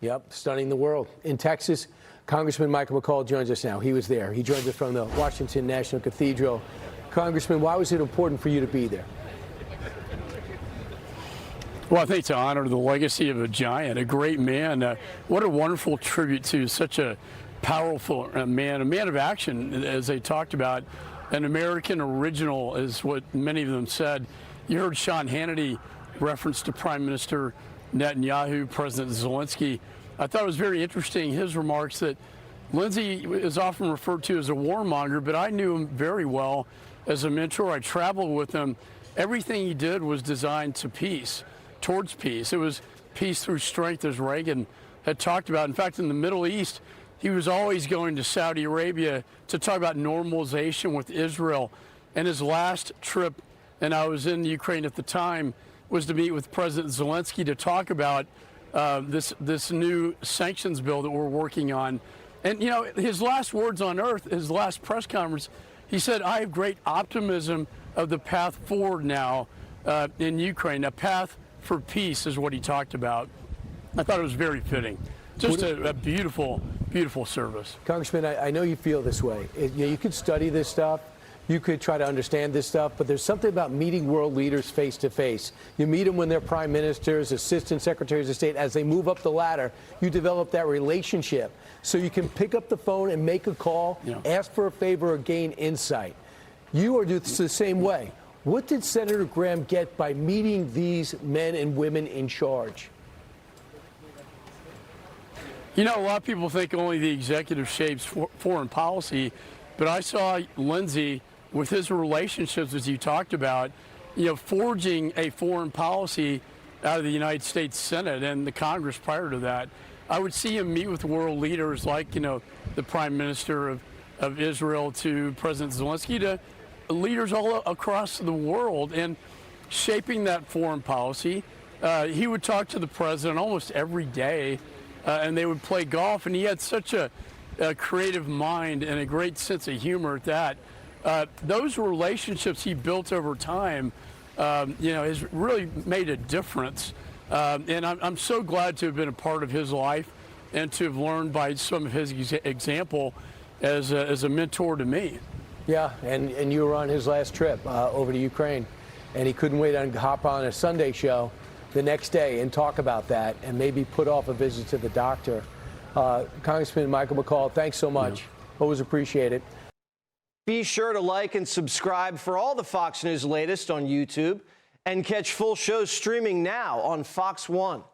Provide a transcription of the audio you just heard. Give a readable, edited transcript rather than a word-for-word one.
Yep, stunning the world. In Texas, Congressman Michael McCaul joins us now. He was there. He joins us from the Washington National Cathedral. Congressman, why was it important for you to be there? Well, I think to honor the legacy of a giant, a great man. What a wonderful tribute to such a powerful man, a man of action, as they talked about. An American original is what many of them said. You heard Sean Hannity reference to Prime Minister Netanyahu, President Zelensky. I thought it was very interesting, his remarks, that Lindsey is often referred to as a warmonger, but I knew him very well as a mentor. I traveled with him. Everything he did was designed to peace, towards peace. It was peace through strength, as Reagan had talked about. In fact, in the Middle East, he was always going to Saudi Arabia to talk about normalization with Israel. And his last trip, and I was in Ukraine at the time, was to meet with President Zelensky to talk about this new sanctions bill that we're working on. And, you know, his last words on earth, his last press conference, he said, "I have great optimism of the path forward now in Ukraine. A path for peace," is what he talked about. I thought it was very fitting. Just a beautiful, beautiful service. Congressman, I know you feel this way. You could study this stuff. You could try to understand this stuff, but there's something about meeting world leaders face to face. You meet them when they're prime ministers, assistant secretaries of state. As they move up the ladder, you develop that relationship so you can pick up the phone and make a call, ask for a favor, or gain insight. You are the same way. What did Senator Graham get by meeting these men and women in charge? You know, a lot of people think only the executive shapes foreign policy, but I saw Lindsey, with his relationships, as you talked about, you know, forging a foreign policy out of the United States Senate and the Congress prior to that. I would see him meet with world leaders like, you know, the Prime Minister of Israel to President Zelensky, to leaders all across the world, and shaping that foreign policy. He would talk to the president almost every day, and they would play golf, and he had such a creative mind and a great sense of humor at that. Those relationships he built over time, you know, has really made a difference. And I'm so glad to have been a part of his life and to have learned by some of his example as a mentor to me. Yeah, and you were on his last trip over to Ukraine, and he couldn't wait to hop on a Sunday show the next day and talk about that and maybe put off a visit to the doctor. Congressman Michael McCaul, thanks so much. Always appreciate it. Be sure to like and subscribe for all the Fox News latest on YouTube, and catch full shows streaming now on Fox One.